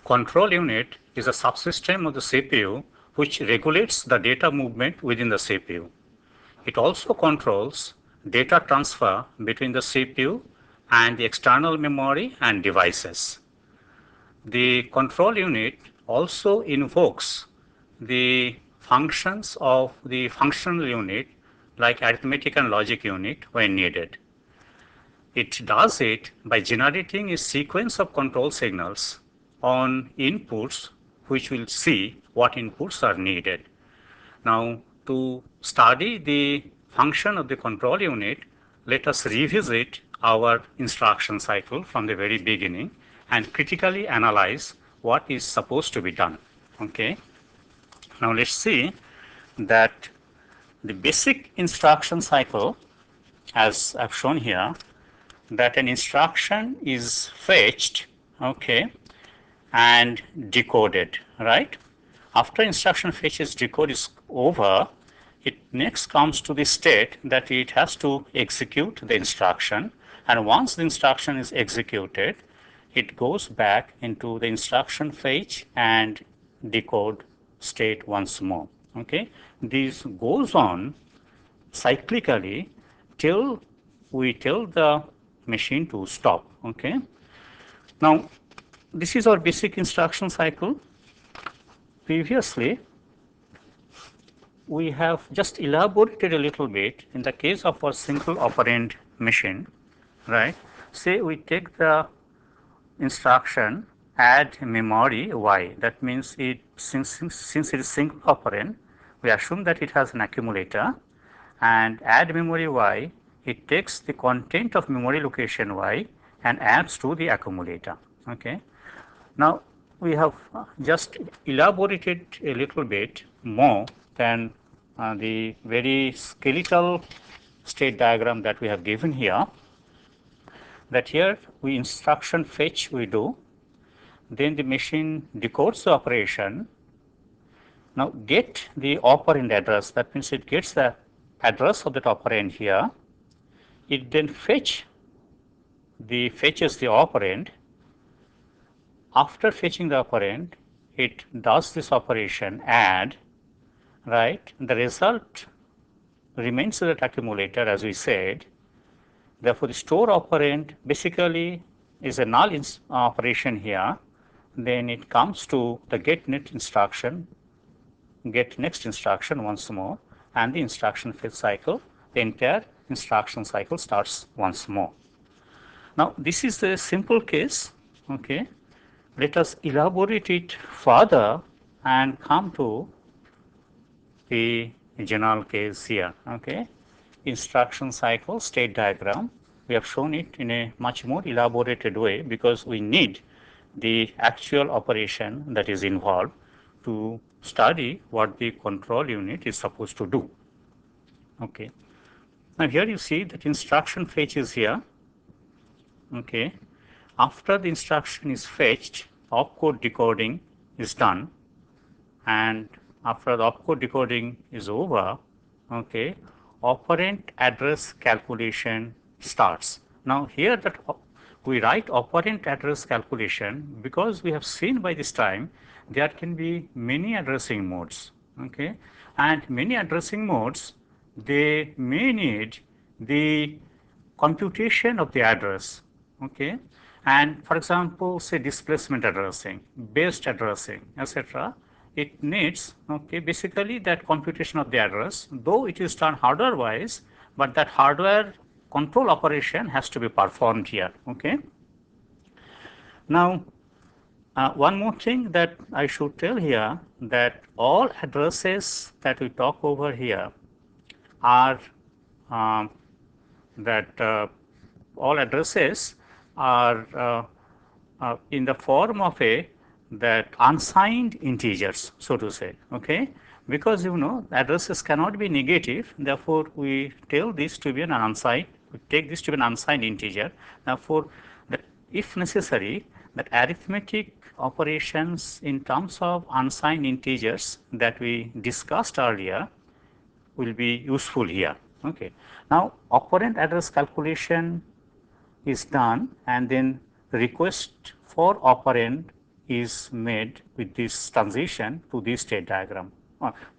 control unit is a subsystem of the CPU which regulates the data movement within the CPU. It also controls data transfer between the CPU and the external memory and devices. The control unit also invokes the functions of the functional unit like arithmetic and logic unit when needed. It does it by generating a sequence of control signals on inputs which will see what inputs are needed. Now, to study the function of the control unit, let us revisit our instruction cycle from the very beginning and critically analyze what is supposed to be done. Okay. Now, let's see that the basic instruction cycle, as I've shown here, that an instruction is fetched, okay, and decoded, right? After instruction fetch is decode is over, it next comes to the state that it has to execute the instruction, and once the instruction is executed, it goes back into the instruction fetch and decode state once more. Okay, this goes on cyclically till we tell the machine to stop. Okay, now this is our basic instruction cycle. Previously, we have just elaborated a little bit in the case of our single operand machine, right? Say we take the instruction add memory y. That means it since it is single operand, we assume that it has an accumulator, and add memory y, it takes the content of memory location y and adds to the accumulator. Okay. Now, we have just elaborated a little bit more than the very skeletal state diagram that we have given here, that here we instruction fetch we do, then the machine decodes the operation. Now, get the operand address, that means it gets the address of that operand here. It then fetches the operand. After fetching the operand, it does this operation add, right? The result remains in that accumulator, as we said. Therefore, the store operand basically is a null operation here. Then it comes to the get next instruction once more, and the instruction fetch cycle, the entire instruction cycle starts once more. Now, this is a simple case. Okay. Let us elaborate it further and come to the general case here. Okay. Instruction cycle state diagram. We have shown it in a much more elaborated way because we need the actual operation that is involved to study what the control unit is supposed to do. Okay. Now, here you see that instruction fetch is here. Okay. After the instruction is fetched, opcode decoding is done, and after the opcode decoding is over, okay, operand address calculation starts. Now, here that we write operand address calculation because we have seen by this time there can be many addressing modes, okay, and many addressing modes, they may need the computation of the address, okay. And for example, say displacement addressing, based addressing, etc. It needs, okay, basically that computation of the address, though it is done hardware wise, but that hardware control operation has to be performed here. Okay. Now, one more thing that I should tell here, that all addresses that we talk over here are all addresses are in the form of that unsigned integers, so to say. Okay, because addresses cannot be negative, therefore we tell this to be an unsigned. We take this to be an unsigned integer. Therefore, that if necessary, that arithmetic operations in terms of unsigned integers that we discussed earlier will be useful here. Okay. Now, operand address calculation is done, and then request for operand is made with this transition to this state diagram,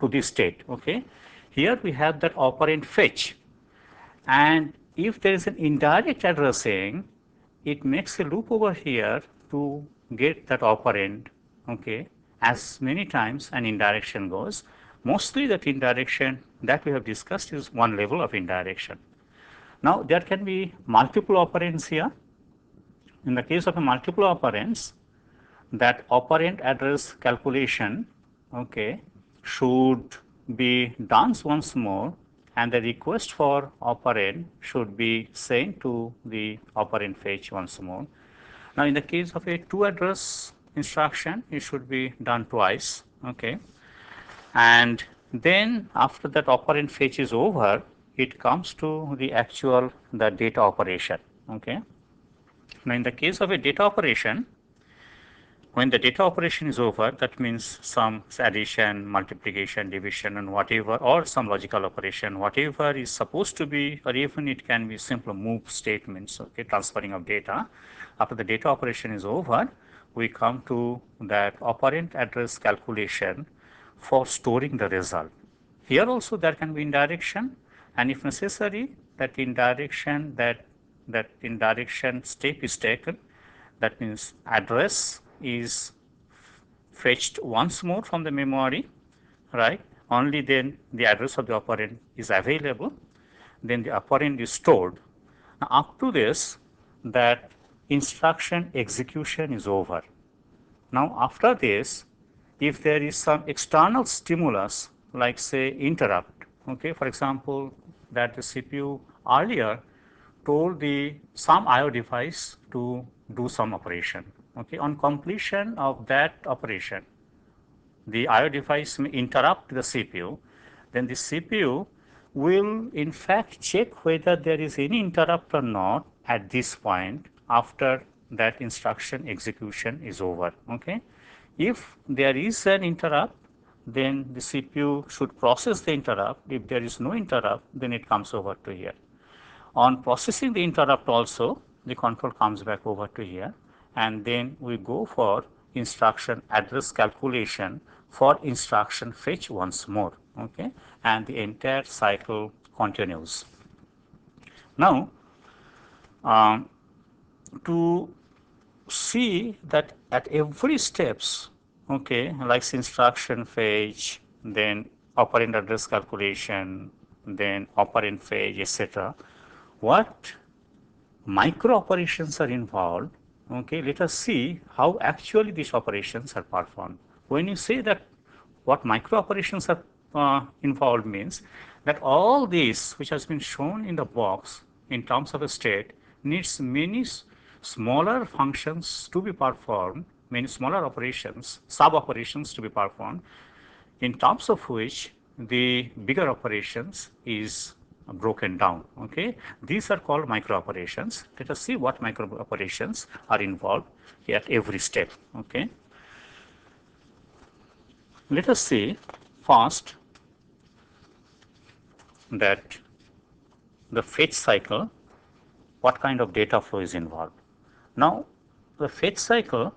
to this state. Okay, here we have that operand fetch, and if there is an indirect addressing, it makes a loop over here to get that operand. Okay, as many times an indirection goes. Mostly that indirection that we have discussed is one level of indirection. Now there can be multiple operands here. In the case of a multiple operands, that operand address calculation, okay, should be done once more, and the request for operand should be sent to the operand fetch once more. Now in the case of a two address instruction, it should be done twice, okay, and then after that operand fetch is over, it comes to the actual the data operation. Okay, now in the case of a data operation, when the data operation is over, that means some addition, multiplication, division, and whatever, or some logical operation, whatever is supposed to be, or even it can be simple move statements, okay, transferring of data. After the data operation is over, we come to that operand address calculation for storing the result. Here also there can be indirection, and if necessary, that indirection step is taken. That means address is fetched once more from the memory, right? Only then the address of the operand is available. Then the operand is stored. Now, up to this, that instruction execution is over. Now, after this, if there is some external stimulus, like say interrupt, okay, for example, that the CPU earlier told the some IO device to do some operation. Okay, on completion of that operation, the IO device may interrupt the CPU. Then the CPU will in fact check whether there is any interrupt or not at this point after that instruction execution is over. Okay, if there is an interrupt, then the CPU should process the interrupt. If there is no interrupt, then it comes over to here. On processing the interrupt also, the control comes back over to here, and then we go for instruction address calculation for instruction fetch once more, okay, and the entire cycle continues. Now, to see that at every steps, okay, like instruction fetch, then operand address calculation, then operand fetch, etc., what micro operations are involved, okay, let us see how actually these operations are performed. When you say that what micro operations are involved means that all this which has been shown in the box in terms of a state needs many smaller functions to be performed, many smaller operations, sub operations to be performed, in terms of which the bigger operations is broken down. Okay, these are called micro operations. Let us see what micro operations are involved at every step. Okay, let us see first that the fetch cycle, what kind of data flow is involved. Now, the fetch cycle,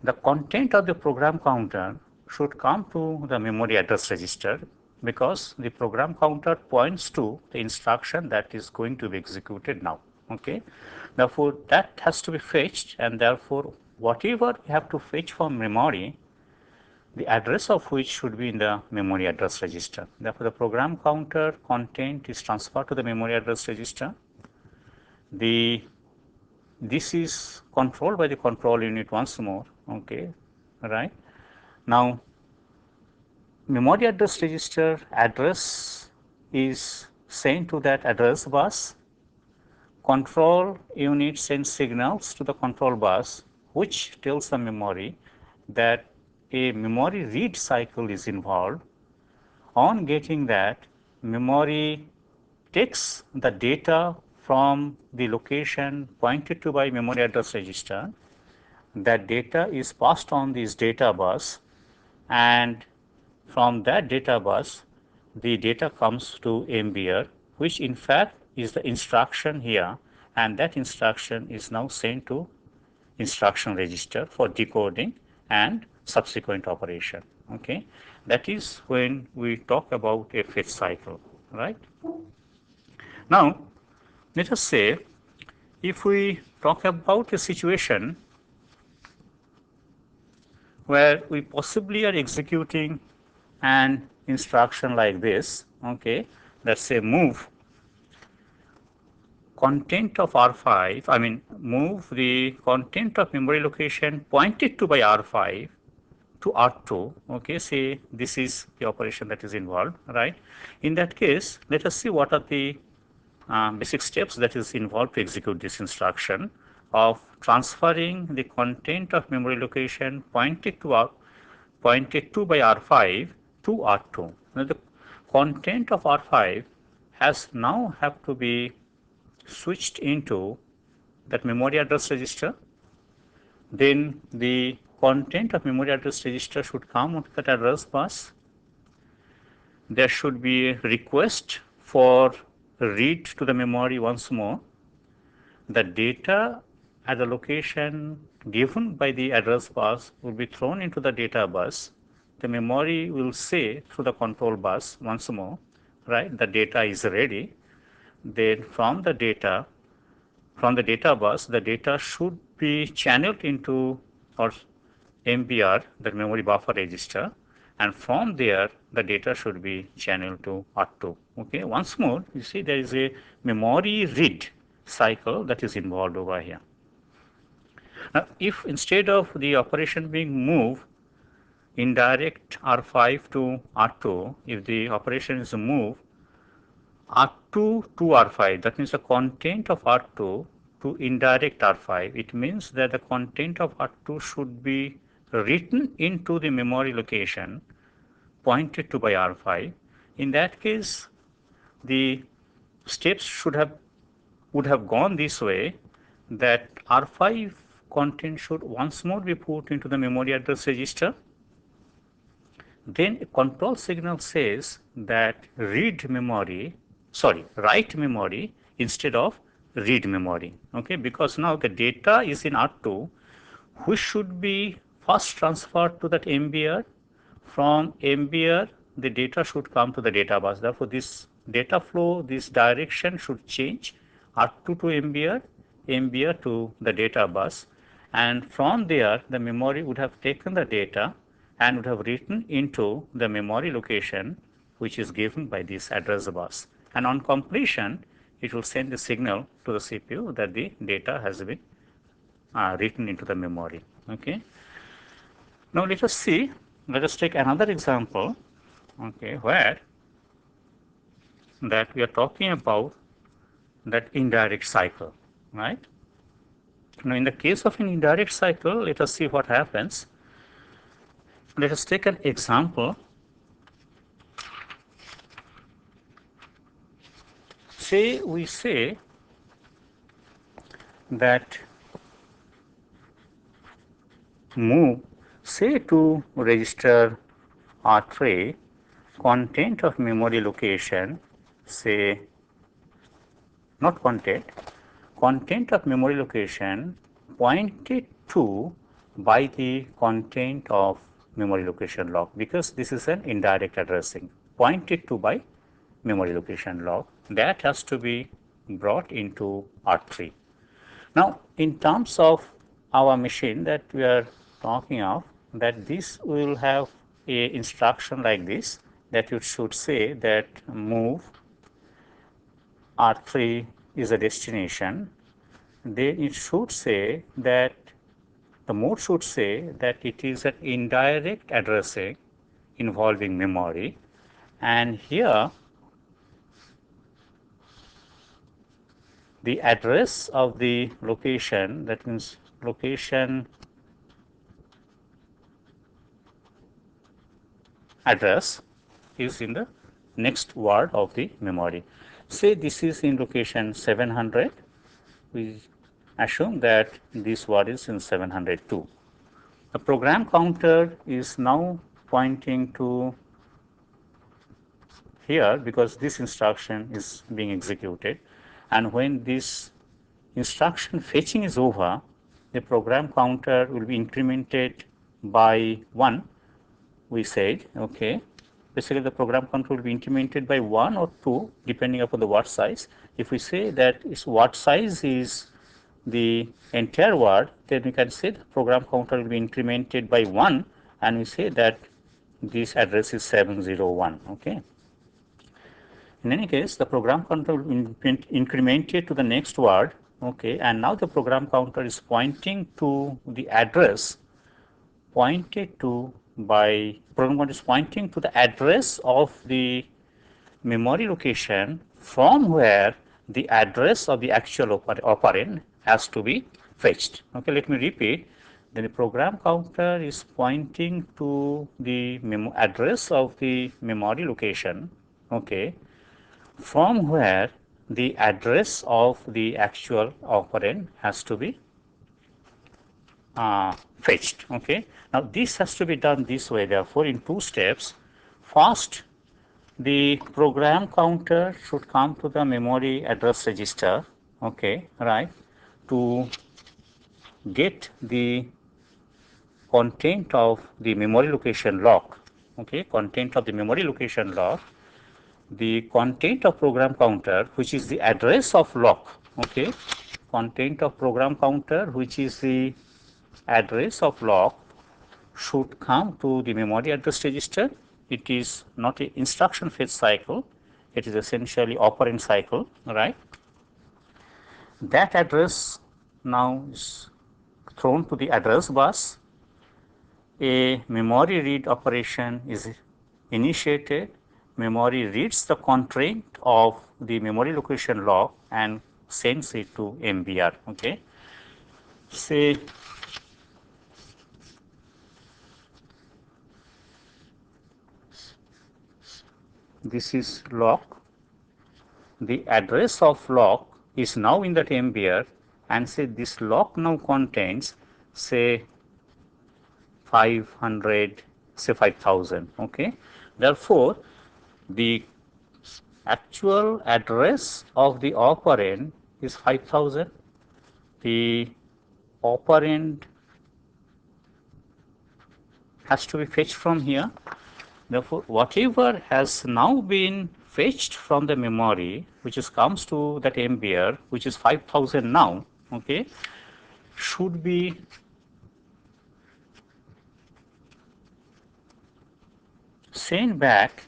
the content of the program counter should come to the memory address register, because the program counter points to the instruction that is going to be executed now. Okay, therefore that has to be fetched, and therefore whatever we have to fetch from memory, the address of which should be in the memory address register. Therefore the program counter content is transferred to the memory address register. This is controlled by the control unit once more. Okay, right. Now memory address register address is sent to that address bus. Control unit sends signals to the control bus, which tells the memory that a memory read cycle is involved. On getting that, memory takes the data from the location pointed to by memory address register. That data is passed on this data bus, and from that data bus, the data comes to MBR, which in fact is the instruction here, and that instruction is now sent to instruction register for decoding and subsequent operation. Okay, that is when we talk about a fetch cycle, right? Now, let us say if we talk about a situation where we possibly are executing an instruction like this, okay, let's say move content of R5, I mean move the content of memory location pointed to by R5 to R2, okay, say this is the operation that is involved, right? In that case, let us see what are the basic steps that is involved to execute this instruction of transferring the content of memory location pointed to by R5 to R2. Now the content of R5 has now have to be switched into that memory address register. Then the content of memory address register should come onto that address bus. There should be a request for read to the memory once more. The data at the location given by the address bus will be thrown into the data bus. The memory will say through the control bus once more, right, the data is ready. Then from the data bus, the data should be channeled into our MBR, the memory buffer register, and from there the data should be channeled to R2. Okay, once more, you see there is a memory read cycle that is involved over here. Now, if instead of the operation being move indirect R5 to R2, if the operation is move R2 to R5, that means the content of R2 to indirect R5, it means that the content of R2 should be written into the memory location pointed to by R5. In that case, the steps would have gone this way, that R5 content should once more be put into the memory address register. Then a control signal says that write memory instead of read memory, okay, because now the data is in R2, which should be first transferred to that MBR. From MBR, the data should come to the data bus. Therefore, this data flow, this direction should change, R2 to MBR, MBR to the data bus, and from there the memory would have taken the data and would have written into the memory location which is given by this address bus. And on completion, it will send the signal to the CPU that the data has been written into the memory. Okay. Now let us see. Let us take another example. Okay, where that we are talking about that indirect cycle, right? Now, in the case of an indirect cycle, let us see what happens. Let us take an example. We say that move, say to register R3 content of memory location, say not content of memory location pointed to by the content of memory location log, because this is an indirect addressing, pointed to by memory location log, that has to be brought into R3. Now, in terms of our machine that we are talking of, that this will have a instruction like this, that it should say that move R3 is a destination. Then it should say that the mode should say that it is an indirect addressing involving memory, and here the address of the location, that means location address, is in the next word of the memory. Say this is in location 700, we assume that this word is in 702. The program counter is now pointing to here because this instruction is being executed, and when this instruction fetching is over, the program counter will be incremented by 1, we said, okay. Basically, the program counter will be incremented by 1 or 2 depending upon the word size. If we say that its word size is the entire word, then we can say the program counter will be incremented by 1, and we say that this address is 701, okay. In any case, the program counter will be incremented to the next word, okay, and now the program counter is pointing to the address pointed to by program counter is pointing to the address of the memory location from where the address of the actual operand has to be fetched. Okay, let me repeat. Then the program counter is pointing to the address of the memory location, okay, from where the address of the actual operand has to be fetched. Okay. Now this has to be done this way, therefore, in 2 steps. First, the program counter should come to the memory address register, okay, right, to get the content of the memory location lock, okay, content of the memory location lock, the content of program counter, which is the address of lock, okay, content of program counter, which is the address of lock, should come to the memory address register. It is not an instruction fetch cycle, it is essentially operand cycle, right. That address now is thrown to the address bus. A memory read operation is initiated. Memory reads the content of the memory location log and sends it to MBR. Okay. Say this is lock. The address of lock is now in that MBR, and say this lock now contains say 500, say 5000. Okay. Therefore, the actual address of the operand is 5000. The operand has to be fetched from here. Therefore, whatever has now been fetched from the memory, which is comes to that MBR, which is 5000 now, okay, should be sent back,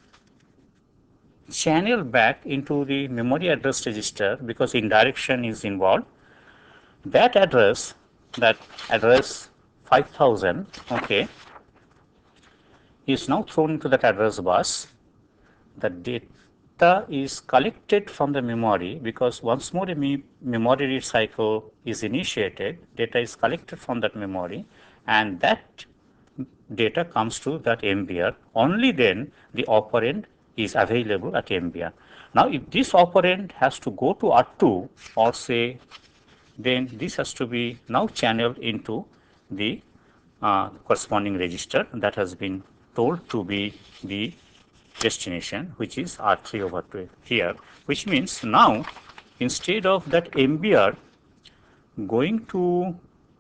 channeled back into the memory address register, because indirection is involved. That address 5000, okay, is now thrown into that address bus. The data is collected from the memory, because once more a memory read cycle is initiated, data is collected from that memory, and that data comes to that MBR. Only then the operand is available at MBR. Now, if this operand has to go to R2 or say, then this has to be now channeled into the corresponding register that has been told to be the destination, which is R3/12 here, which means now instead of that MBR going to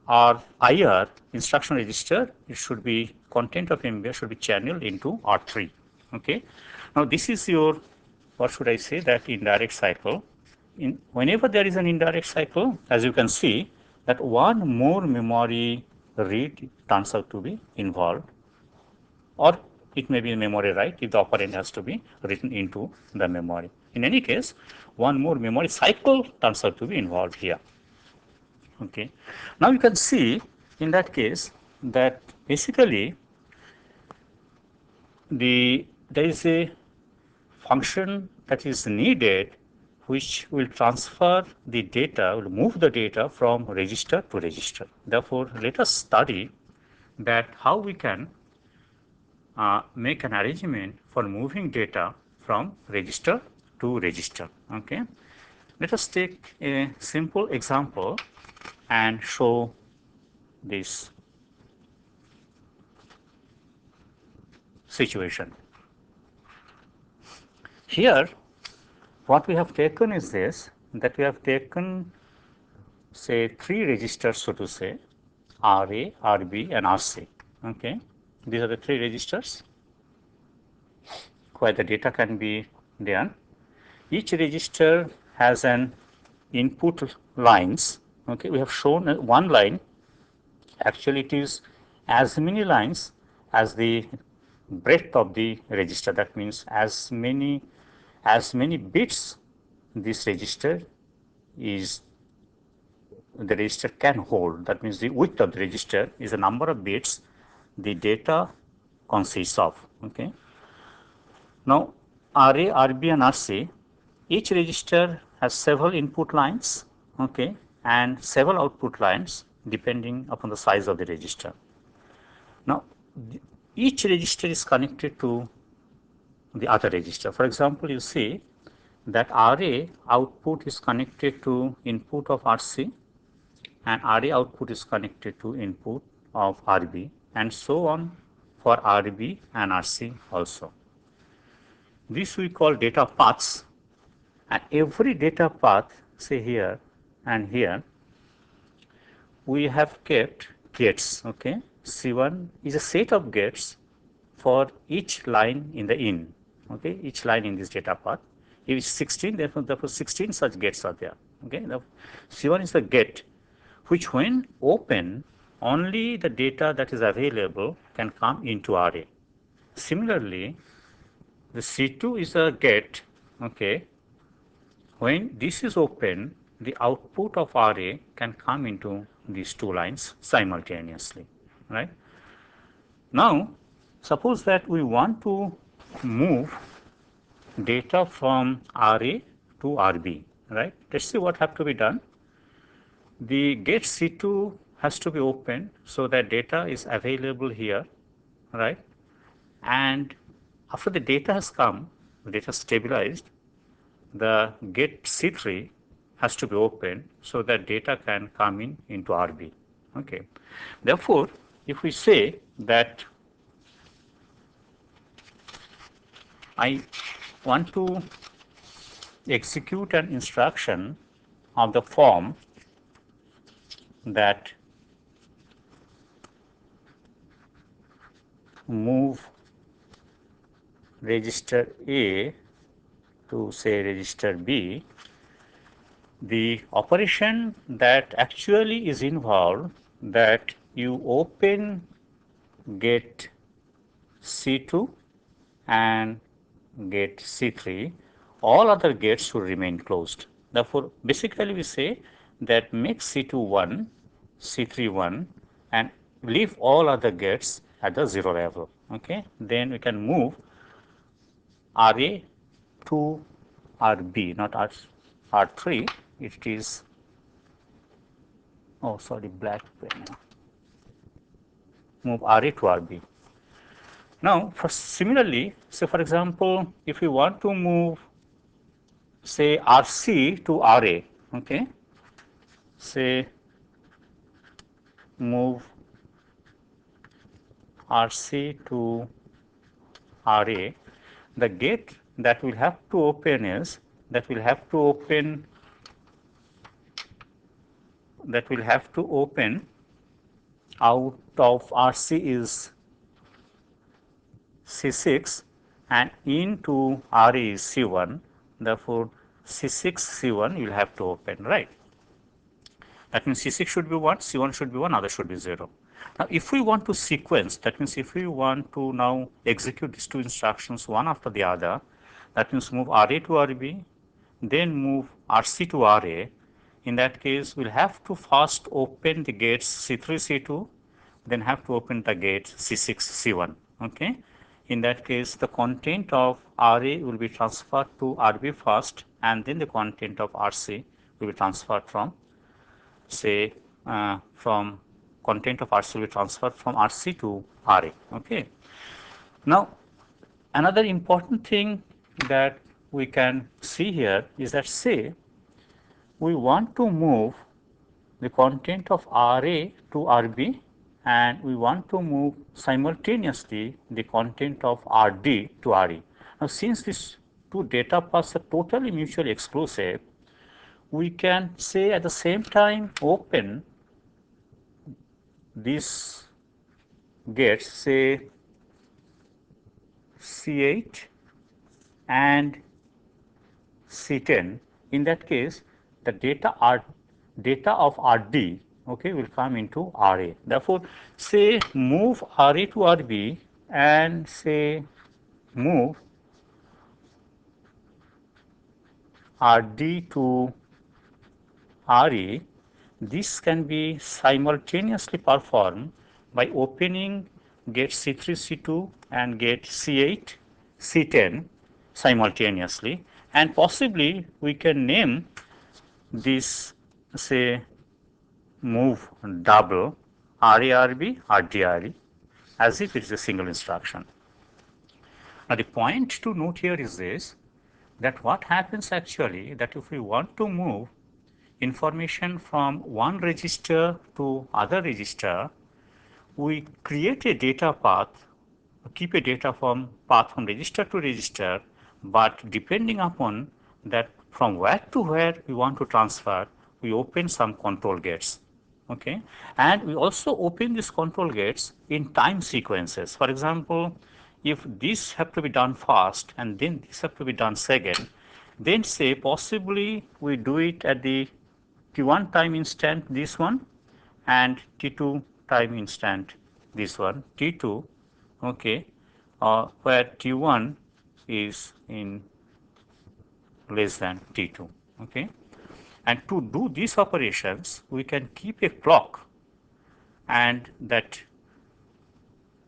our IR instruction register, it should be content of MBR should be channeled into R3. Okay. Now this is your, what should I say, that indirect cycle. Whenever there is an indirect cycle, as you can see, that one more memory read turns out to be involved, or it may be a memory write if the operand has to be written into the memory. In any case, one more memory cycle turns out to be involved here. Okay. Now you can see in that case that basically there is a function that is needed which will transfer the data, will move the data from register to register. Therefore, let us study that how we can make an arrangement for moving data from register to register. Okay. Let us take a simple example and show this situation. Here, what we have taken is this, that we have taken say 3 registers, so to say, RA, RB, and RC. Okay, these are the three registers where the data can be done. Each register has an input lines. Okay, we have shown one line. Actually, it is as many lines as the breadth of the register. That means as many bits this register is the register can hold. That means the width of the register is the number of bits the data consists of. Okay. Now, RA, RB, and RC, each register has several input lines, okay, and several output lines depending upon the size of the register. Now, each register is connected to the other register. For example, you see that RA output is connected to input of RC, and RA output is connected to input of RB, and so on for RB and RC also. This we call data paths, and every data path, say here and here, we have kept gates. Okay, C1 is a set of gates for each line in the in. Okay, each line in this data path. If it's 16, therefore 16 such gates are there. Okay, the C1 is the gate which, when open, only the data that is available can come into RA. Similarly, the C2 is a gate. Okay, when this is open, the output of RA can come into these two lines simultaneously, right? Now, suppose that we want to move data from RA to RB, right? Let's see what have to be done. The gate C2 has to be open so that data is available here, right? And after the data has come, the data stabilized, the gate C3 has to be open so that data can come into RB. Okay. Therefore, if we say that I want to execute an instruction of the form that move register A to, say, register B, the operation that actually is involved, that you open gate C2 and gate C3, all other gates should remain closed. Therefore, basically we say that make C2 1, C3 1, and leave all other gates at the 0 level. Okay, then we can move RA to RB, not R3. It is, oh sorry, black pen. Move RA to RB. Now, similarly, so for example, if we want to move, say, RC to RA, okay, say move RC to RA, the gate that will have to open is that will have to open out of RC is C6 and into RA is C1. Therefore, C6, C1 you will have to open, right? That means C6 should be 1, C1 should be 1, other should be 0. Now, if we want to sequence, that means if we want to now execute these two instructions one after the other, that means move RA to RB, then move RC to RA. In that case, we'll have to first open the gates C3, C2, then have to open the gate C6, C1. Okay. In that case, the content of RA will be transferred to RB first, and then the content of RC will be transferred from, say, from content of RC will be transferred from RC to RA. Okay. Now, another important thing that we can see here is that, say, we want to move the content of RA to RB, and we want to move simultaneously the content of RD to RE. Now, since these two data paths are totally mutually exclusive, we can say at the same time open this gets say C8 and C10, in that case the data of RD, okay, will come into RA. Therefore, say move RA to RB and say move RD to RE, this can be simultaneously performed by opening gate C3, C2 and gate C8, C10 simultaneously, and possibly we can name this say move double RARB, RDRE as if it is a single instruction. Now the point to note here is this, that what happens actually, that if we want to move information from one register to other register, we create a data path, keep a data path from register to register, but depending upon that from where to where we want to transfer, we open some control gates. Okay, and we also open these control gates in time sequences. For example, if this have to be done first and then this have to be done second, then say possibly we do it at the T1 time instant this one and T2 time instant this one, T2, okay, where T1 is in less than T2, okay. And to do these operations, we can keep a clock, and that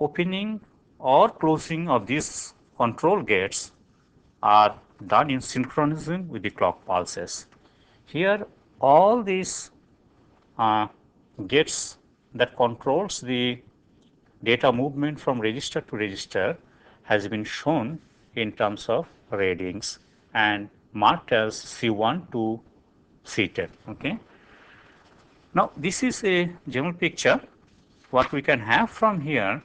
opening or closing of these control gates are done in synchronism with the clock pulses. Here all these gates that controls the data movement from register to register has been shown in terms of readings and marked as C1 to C10. Okay. Now this is a general picture. What we can have from here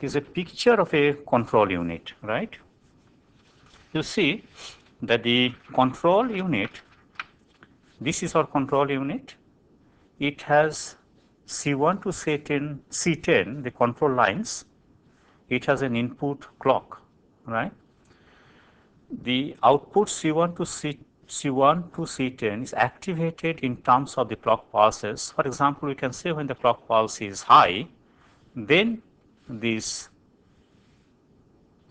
is a picture of a control unit, right? You see that the control unit, this is our control unit. It has C1 to C10, the control lines. It has an input clock, right? The output C1 to C10 is activated in terms of the clock pulses. For example, we can say when the clock pulse is high, then these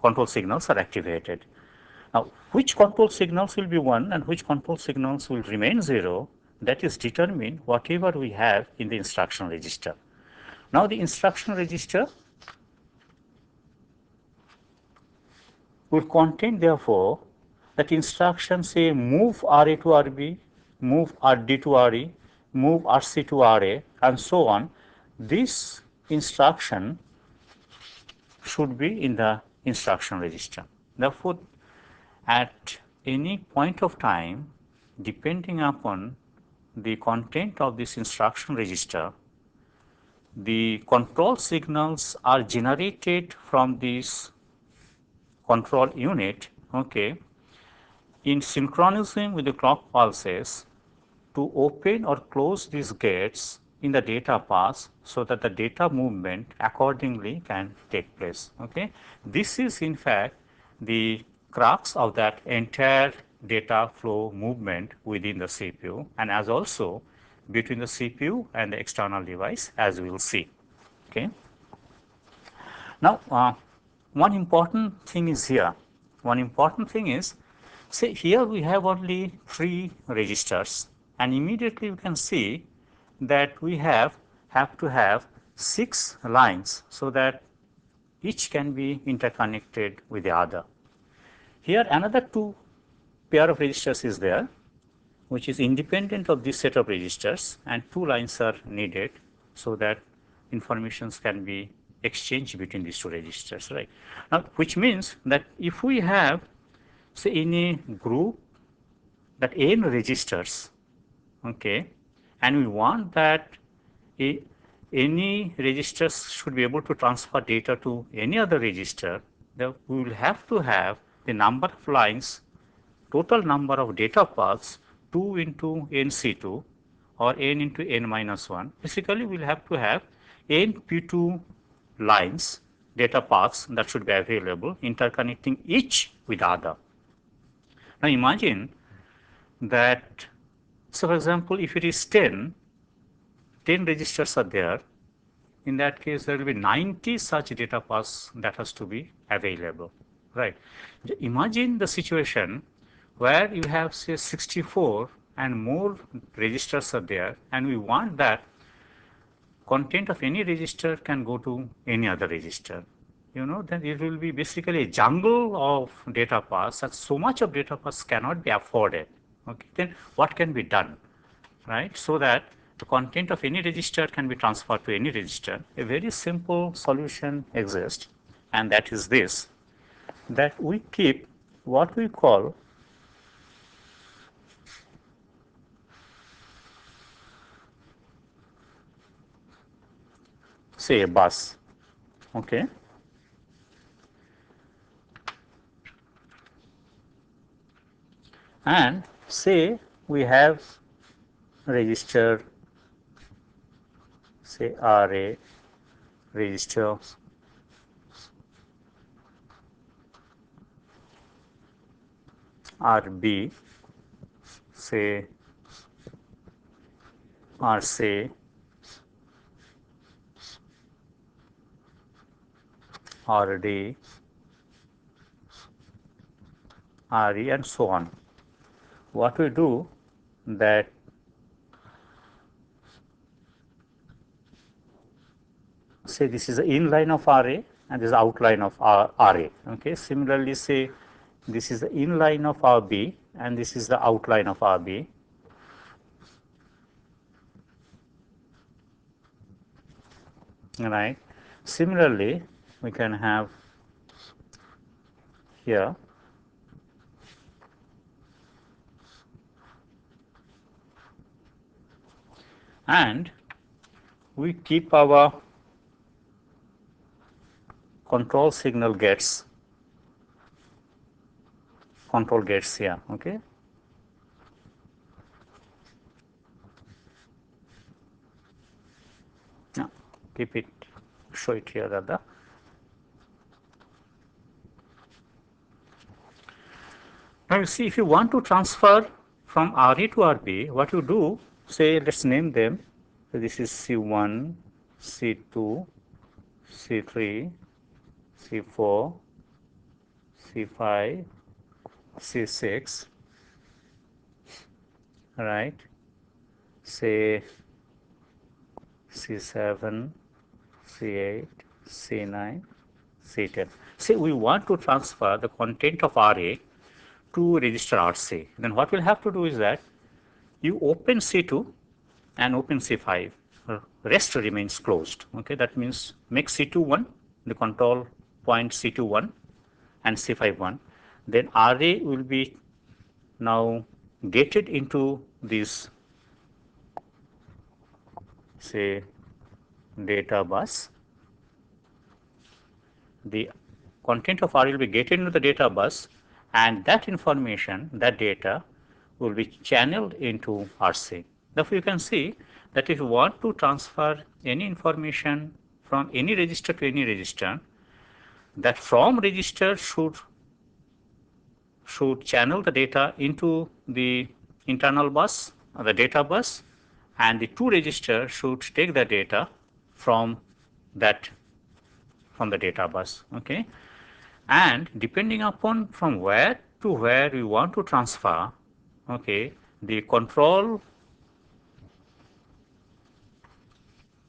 control signals are activated. Now, which control signals will be 1 and which control signals will remain 0, that is determined whatever we have in the instruction register. Now, the instruction register will contain therefore that instruction say move RA to RB, move RD to RE, move RC to RA and so on. This instruction should be in the instruction register. Therefore, at any point of time, depending upon the content of this instruction register, the control signals are generated from this control unit, okay, in synchronism with the clock pulses to open or close these gates in the data path so that the data movement accordingly can take place. Okay, this is in fact the crux of that entire data flow movement within the CPU and as also between the CPU and the external device, as we will see. Okay. Now, one important thing is here. One important thing is, say here we have only 3 registers, and immediately you can see that we have to have 6 lines so that each can be interconnected with the other. Here another 2 pair of registers is there, which is independent of this set of registers, and 2 lines are needed so that informations can be exchanged between these 2 registers, right? Now, which means that if we have say in a group that n registers, okay, and we want that any registers should be able to transfer data to any other register, then we will have to have the number of lines, total number of data paths 2 into NC2 or n into n minus 1. Basically, we will have to have n P2 lines, data paths that should be available, interconnecting each with the other. Now imagine that, so for example, if it is 10 registers are there, in that case there will be 90 such data paths that has to be available, right? Imagine the situation where you have say 64 and more registers are there, and we want that content of any register can go to any other register. Then it will be basically a jungle of data paths, and so much of data paths cannot be afforded. Okay, then what can be done, right? So that the content of any register can be transferred to any register. A very simple solution exists, and that is this, that we keep what we call say a bus, okay? And say we have register, say RA, register RB, say RC, RD, RE, and so on. What we do that say this is the inline of RA and this is the outline of RA. Okay. Similarly, say this is the inline of RB and this is the outline of RB. Right. Similarly, we can have here and we keep our control signal gates, control gates here, okay? Now, keep it, show it here rather. Now you see, if you want to transfer from RA to RB, what you do, say let's name them. So this is C1, C2, C3, C4, C5, C6, right? Say C7, C8, C9, C10. Say we want to transfer the content of RA to register RC. Then what we'll have to do is that you open C2 and open C5. Rest remains closed. Okay, that means make C2 1, the control point C2 1 and C5 1. Then RA will be now gated into this, say, data bus. The content of RA will be gated into the data bus, and that information, that data, will be channeled into RC. Therefore, you can see that if you want to transfer any information from any register to any register, that from register should channel the data into the internal bus, or the data bus, and the two registers should take the data from the data bus. Okay, and depending upon from where to where we want to transfer, okay, the control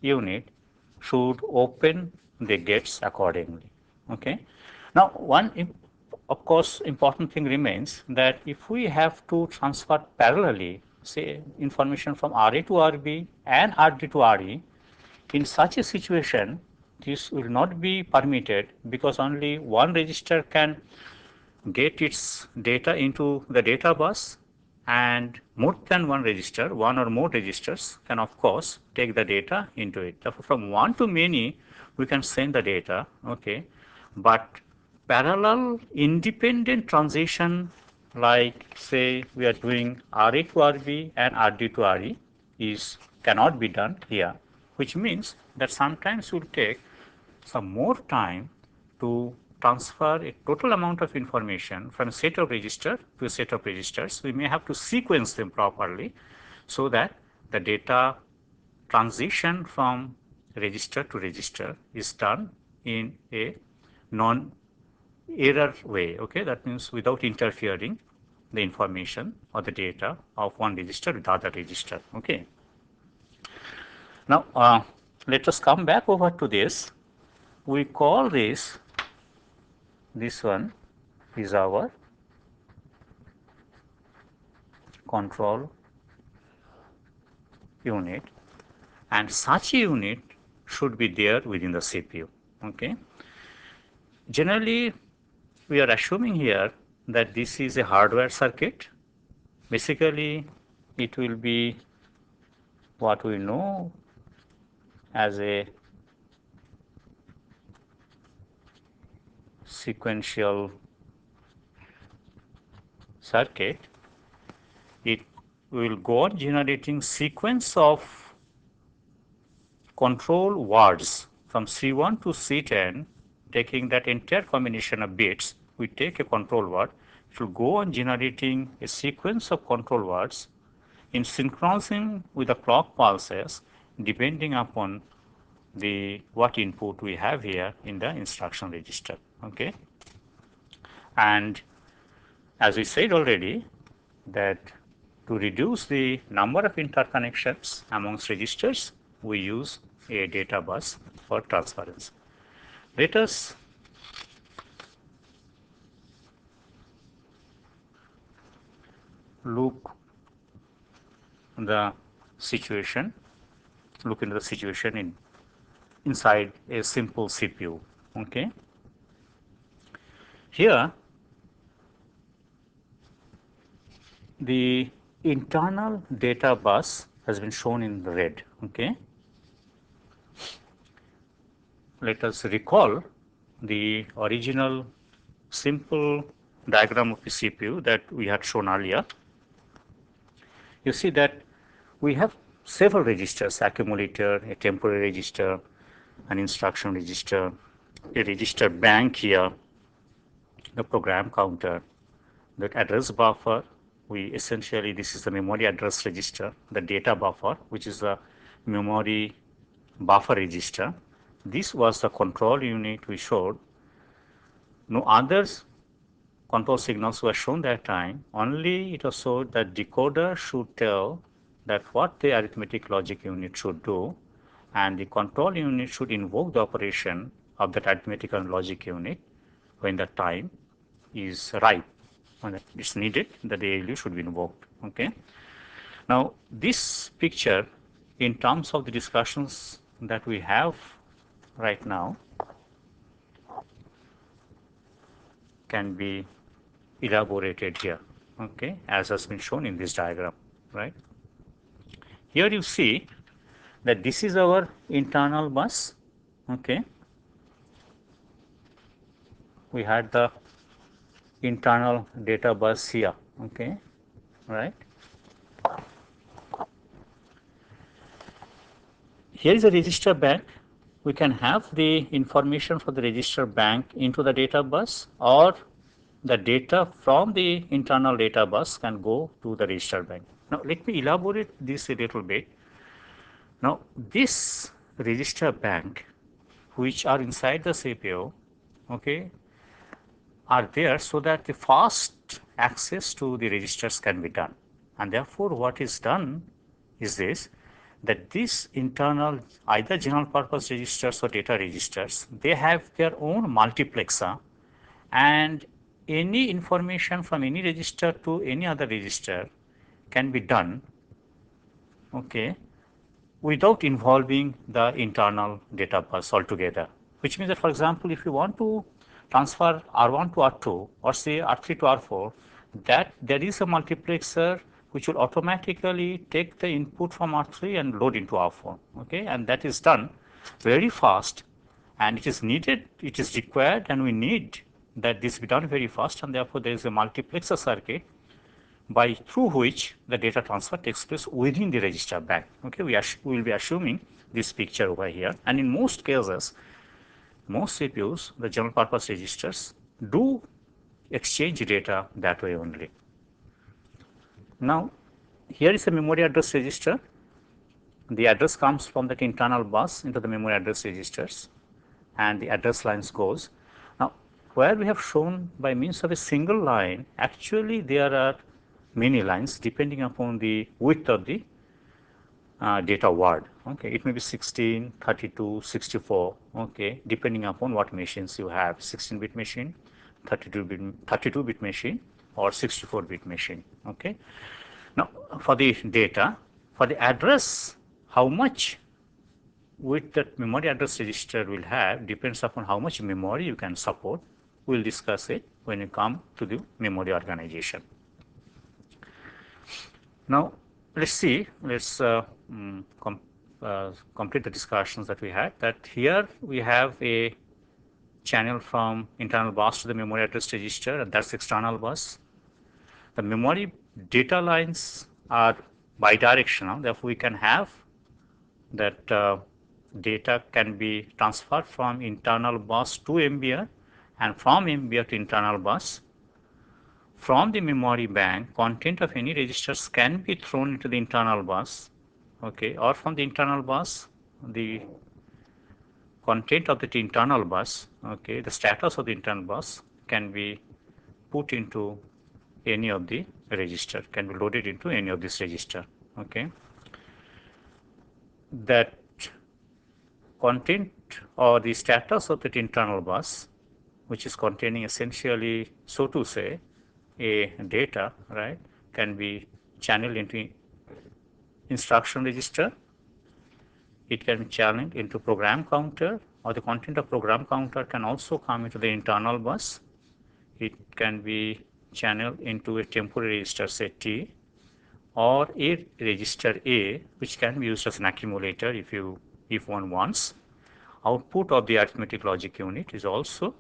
unit should open the gates accordingly. Okay. Now, one of course important thing remains that if we have to transfer parallelly, say information from RA to RB and RD to RE, in such a situation this will not be permitted, because only one register can get its data into the data bus, and more than one register, one or more registers can of course take the data into it. Therefore, from one to many we can send the data, okay, but parallel independent transition, like say we are doing RA to RB and RD to RE, cannot be done here. which means that sometimes will take some more time to transfer a total amount of information from a set of register to a set of registers. We may have to sequence them properly so that the data transition from register to register is done in a non-error way. Okay, that means without interfering the information or the data of one register with the other register. Okay. Now, let us come back over to this. We call this one is our control unit, and such a unit should be there within the CPU. Okay. Generally, we are assuming here that this is a hardware circuit. Basically, it will be what we know as a sequential circuit. It will go on generating sequence of control words from C1 to C10, taking that entire combination of bits. We take a control word. It will go on generating a sequence of control words in synchronizing with the clock pulses, depending upon what input we have here in the instruction register. Okay, and as we said already, that to reduce the number of interconnections amongst registers, we use a data bus for transference. Let us look into the situation inside a simple CPU. Okay. Here, the internal data bus has been shown in red. Okay. Let us recall the original simple diagram of the CPU that we had shown earlier. You see that we have several registers: accumulator, a temporary register, an instruction register, a register bank here, the program counter, the address buffer. This is the memory address register, the data buffer, which is the memory buffer register. This was the control unit we showed. No others control signals were shown that time. Only it was showed that decoder should tell that what the arithmetic logic unit should do, and the control unit should invoke the operation of that arithmetic and logic unit when the time is right. When it's needed, the ALU should be invoked. Okay. Now, this picture, in terms of the discussions that we have right now, can be elaborated here. Okay, as has been shown in this diagram. Right. Here you see that this is our internal bus. Okay. We had the internal data bus here. Okay, right. Here is a register bank. We can have the information for the register bank into the data bus, or the data from the internal data bus can go to the register bank. Now, let me elaborate this a little bit. Now, this register bank, which are inside the CPU, okay, are there so that the fast access to the registers can be done. And therefore, what is done is this, that this internal either general purpose registers or data registers, they have their own multiplexer, and any information from any register to any other register can be done, okay, without involving the internal data bus altogether. Which means that, for example, if you want to transfer R1 to R2 or say R3 to R4, that there is a multiplexer which will automatically take the input from R3 and load into R4. Okay, and that is done very fast, and it is needed, it is required, and we need that this be done very fast, and therefore there is a multiplexer circuit through which the data transfer takes place within the register bank. Okay, we will be assuming this picture over here, and in most cases, most CPUs, the general purpose registers, do exchange data that way only. Now, here is a memory address register. The address comes from that internal bus into the memory address registers, and the address lines goes. Now, where we have shown by means of a single line, actually there are many lines depending upon the width of the data word. Okay, it may be 16, 32, 64. Okay, depending upon what machines you have, 16-bit machine, 32-bit machine, or 64-bit machine. Okay. Now, for the data, for the address, how much width that memory address register will have depends upon how much memory you can support. We'll discuss it when we come to the memory organization. Now, let's see, let's complete the discussions that we had. That here we have a channel from internal bus to the memory address register, and that's external bus. The memory data lines are bidirectional, therefore we can have that data can be transferred from internal bus to MBR and from MBR to internal bus. From the memory bank, content of any registers can be thrown into the internal bus, okay, or from the internal bus, the content of the internal bus, okay, the status of the internal bus can be put into any of the register, can be loaded into any of this register, okay. That content or the status of that internal bus, which is containing essentially, so to say, a data, right, can be channeled into instruction register. It can be channeled into program counter, or the content of program counter can also come into the internal bus. It can be channeled into a temporary register, say T, or a register A, which can be used as an accumulator if one wants. Output of the arithmetic logic unit is also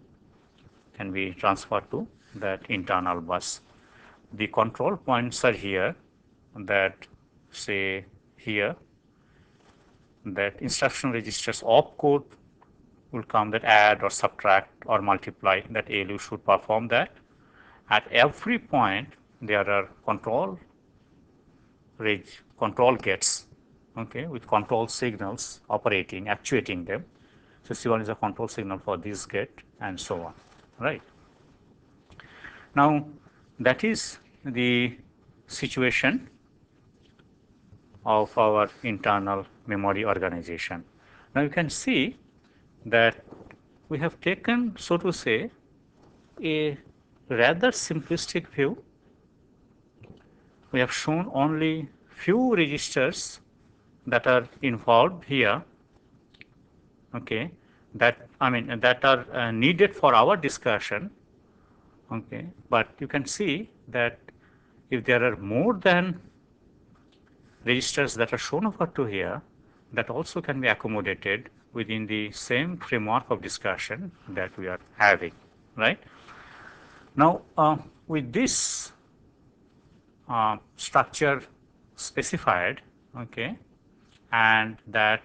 can be transferred to that internal bus. The control points are here, that say here, that instruction registers opcode will come, that add or subtract or multiply, that ALU should perform that. At every point there are control gates, okay, with control signals operating, actuating them. So C1 is a control signal for this gate, and so on, right? Now, that is the situation of our internal memory organization. Now, you can see that we have taken, so to say, a rather simplistic view. We have shown only few registers that are involved here, okay, that are needed for our discussion, okay. But you can see that if there are more than registers that are shown over to here, that also can be accommodated within the same framework of discussion that we are having, right? Now, with this structure specified, okay, and that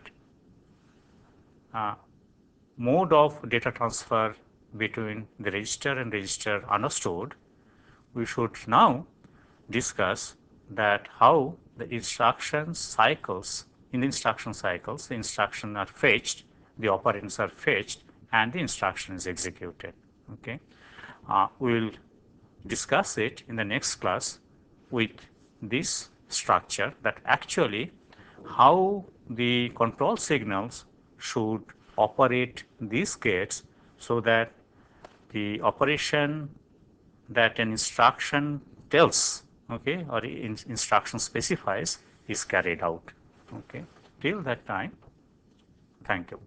mode of data transfer between the register and register understood, we should now discuss that how the instruction cycles, in the instruction cycles, the instructions are fetched, the operands are fetched, and the instruction is executed, okay. We will discuss it in the next class with this structure, that actually how the control signals should operate these gates so that the operation that an instruction tells, okay, or instruction specifies is carried out, okay. Till that time, thank you.